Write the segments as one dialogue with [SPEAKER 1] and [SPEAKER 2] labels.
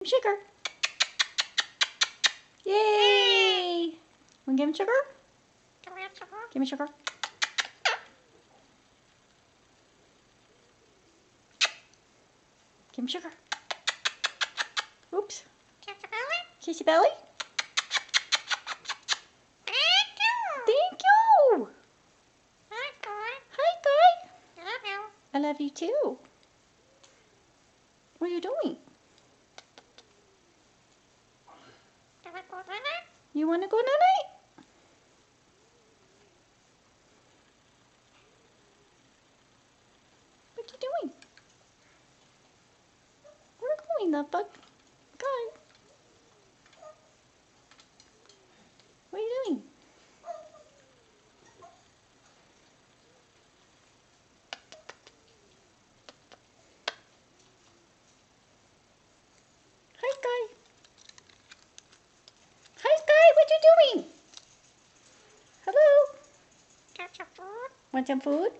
[SPEAKER 1] him sugar. Yay! Wanna give him sugar? Give me sugar. Give him sugar. Oops. Kiss your belly. Thank you. Hi, Guy. I love you too. What are you doing? You want to go night-night? What you doing? Where are you going, love bug? Guy. What are you doing? Hi, Guy. Hi, Guy. What you doing? Hello. Want some food?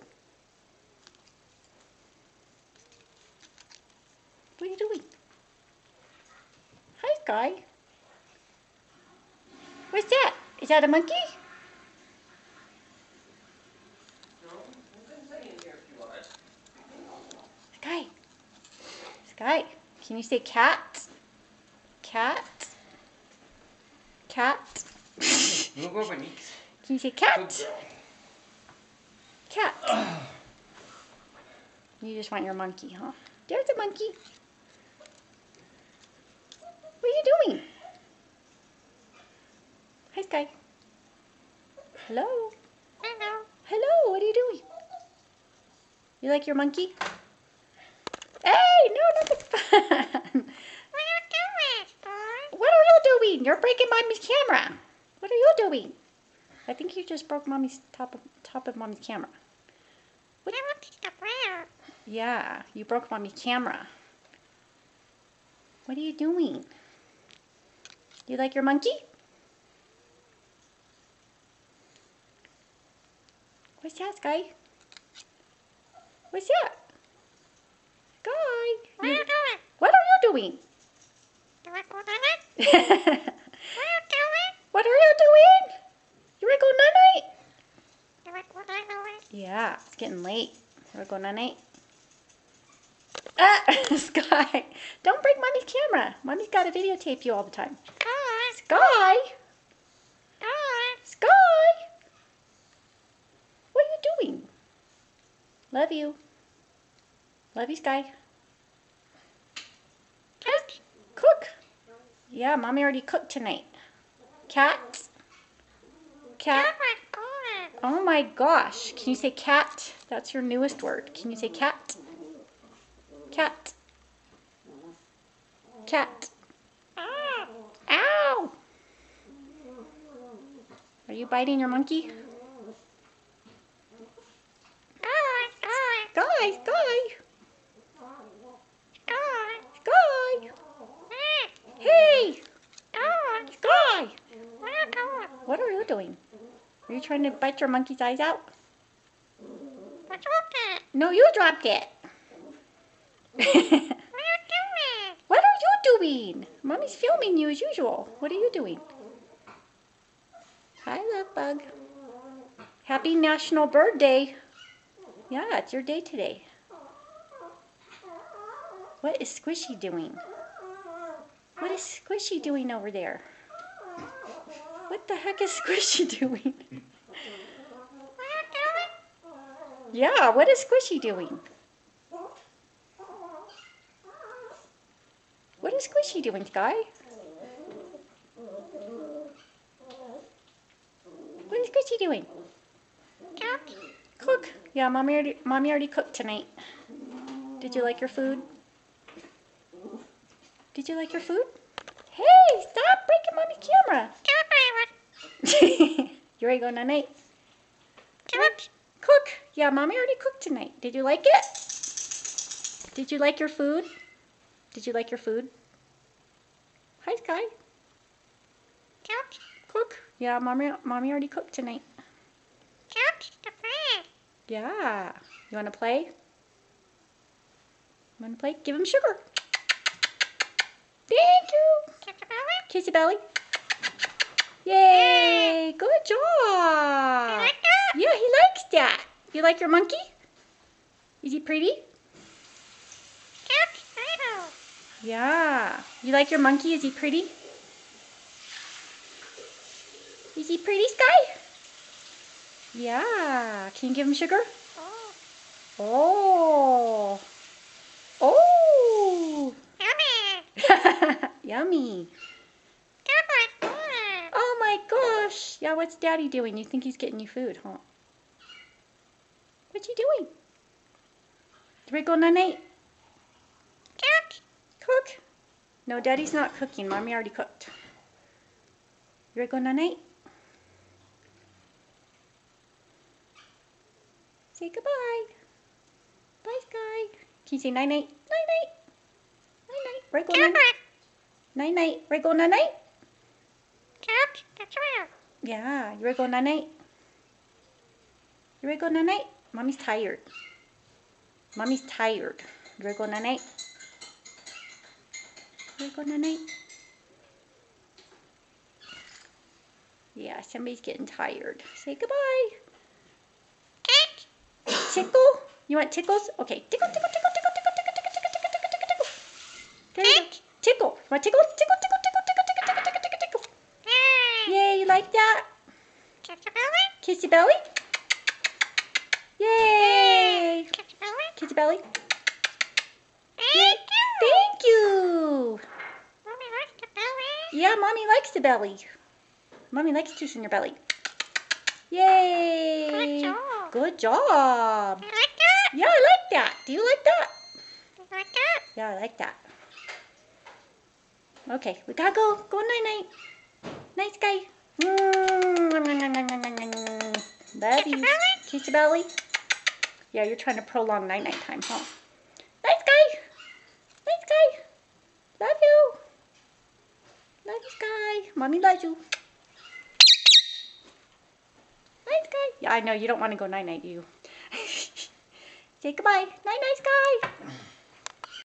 [SPEAKER 1] What are you doing? Hi, Guy. What's that? Is that a monkey? Sky. Sky. Can you say cat? Cat? Cat? Can you say cat? Cat. You just want your monkey, huh? There's a monkey. What are you doing? Hi, Sky. Hello.
[SPEAKER 2] Hello.
[SPEAKER 1] Hello, what are you doing? You like your monkey? Hey, no, not the fun.
[SPEAKER 2] What are you doing, boy?
[SPEAKER 1] What are you doing? You're breaking Mommy's camera. What are you doing? I think you just broke Mommy's top of Mommy's camera. What?
[SPEAKER 2] I want to wear.
[SPEAKER 1] Yeah, you broke Mommy's camera. What are you doing? You like your monkey? What's that, Sky? What's that? Sky?
[SPEAKER 2] What are you doing?
[SPEAKER 1] What are you doing?
[SPEAKER 2] Do I go night-night?
[SPEAKER 1] What
[SPEAKER 2] What are you doing?
[SPEAKER 1] are you doing? You ready to go night-night?
[SPEAKER 2] Do I go night-night?
[SPEAKER 1] Yeah, it's getting late. You ready to go night-night? Ah, Sky, don't break Mommy's camera. Mommy's got to videotape you all the time.
[SPEAKER 2] Guys,
[SPEAKER 1] Sky!
[SPEAKER 2] guys.
[SPEAKER 1] Sky! What are you doing? Love you. Love you, Sky.
[SPEAKER 2] Cat.
[SPEAKER 1] Cook. Yeah, Mommy already cooked tonight. Cat. Cat.
[SPEAKER 2] Oh my God.
[SPEAKER 1] Oh my gosh. Can you say cat? That's your newest word. Can you say cat? Cat. Cat.
[SPEAKER 2] Oh.
[SPEAKER 1] Ow! Are you biting your monkey?
[SPEAKER 2] Guys, guys.
[SPEAKER 1] Guy, Guy,
[SPEAKER 2] Guys.
[SPEAKER 1] Guy.
[SPEAKER 2] Hey.
[SPEAKER 1] Hey,
[SPEAKER 2] Guys.
[SPEAKER 1] Guy.
[SPEAKER 2] What are you doing?
[SPEAKER 1] What are you doing? Are you trying to bite your monkey's eyes out?
[SPEAKER 2] What's okay?
[SPEAKER 1] No, you dropped it.
[SPEAKER 2] What are you doing?
[SPEAKER 1] What are you doing? Mommy's filming you as usual. What are you doing? Hi, Love Bug. Happy National Bird Day. Yeah, it's your day today. What is Squishy doing? What is Squishy doing over there? What the heck is Squishy doing?
[SPEAKER 2] What are you doing?
[SPEAKER 1] Yeah, what is Squishy doing? What is Squishy doing, Sky? What is Squishy doing?
[SPEAKER 2] Cat.
[SPEAKER 1] Cook. Yeah, Mommy already cooked tonight. Did you like your food? Did you like your food? Hey, stop breaking Mommy's camera.
[SPEAKER 2] Cat.
[SPEAKER 1] You ready to go night-night?
[SPEAKER 2] Cat.
[SPEAKER 1] Cook. Yeah, Mommy already cooked tonight. Did you like it? Did you like your food? Did you like your food? Hi, Sky.
[SPEAKER 2] Cat.
[SPEAKER 1] Cook. Yeah, Mommy already cooked tonight.
[SPEAKER 2] Cat. The play.
[SPEAKER 1] Yeah. You want to play? You want to play? Give him sugar. Thank Kiss your belly. Yay! Good
[SPEAKER 2] You
[SPEAKER 1] job.
[SPEAKER 2] like that?
[SPEAKER 1] Yeah, he likes that. You like your monkey? Is he pretty?
[SPEAKER 2] Couch potato.
[SPEAKER 1] Yeah. You like your monkey? Is he pretty? Is he pretty, Sky? Yeah. Can you give him sugar?
[SPEAKER 2] Oh,
[SPEAKER 1] Oh. Oh.
[SPEAKER 2] yummy.
[SPEAKER 1] Yummy.
[SPEAKER 2] Got my food.
[SPEAKER 1] Oh my gosh. Yeah, what's Daddy doing? You think he's getting you food, huh? What's he doing? Wriggle night.
[SPEAKER 2] Couch.
[SPEAKER 1] Cook. No, Daddy's not cooking. Mommy already cooked. Wriggle night. Say goodbye. Bye, Sky. Can you say night night? Night night. Night night. Wriggle
[SPEAKER 2] Got
[SPEAKER 1] night.
[SPEAKER 2] my
[SPEAKER 1] Night night. Wriggle night.
[SPEAKER 2] couch. That's right.
[SPEAKER 1] Yeah, you wriggle night. You wriggle night. Mommy's tired. Mommy's tired. You wriggle night. Wriggle night. Yeah, somebody's getting tired. Say goodbye.
[SPEAKER 2] Couch.
[SPEAKER 1] Tickle? You want tickles? Okay. Tickle, tickle, tickle, tickle, tickle, tickle, tickle, tickle, tickle, tickle, tickle. There you go. Tickle. You want tickles? Tickle, tickle, tickle, tickle, tickle, tickle, tickle, tickle, tickle.
[SPEAKER 2] Yay.
[SPEAKER 1] Yay, you like that?
[SPEAKER 2] Kiss the belly.
[SPEAKER 1] Kiss your belly. Yay.
[SPEAKER 2] Kiss the belly.
[SPEAKER 1] Kiss your belly.
[SPEAKER 2] Thank you.
[SPEAKER 1] Thank you.
[SPEAKER 2] Mommy likes the belly.
[SPEAKER 1] Yeah, Mommy likes the belly. Mommy likes kissing your belly. Yay.
[SPEAKER 2] Good job.
[SPEAKER 1] Good job.
[SPEAKER 2] You like that?
[SPEAKER 1] Yeah, I like that. Do you like that?
[SPEAKER 2] You like that?
[SPEAKER 1] Yeah, I like that. Okay, we gotta go. Go night-night. Night, Sky. Love
[SPEAKER 2] Kiss your
[SPEAKER 1] you.
[SPEAKER 2] belly.
[SPEAKER 1] Kiss your belly. Yeah, you're trying to prolong night-night time, huh? Night, Sky. Night, Sky. Love you. Love you, Sky. Mommy loves you. Night, Sky. Yeah, I know. You don't want to go night-night, do you? Say goodbye. Night-night, Sky.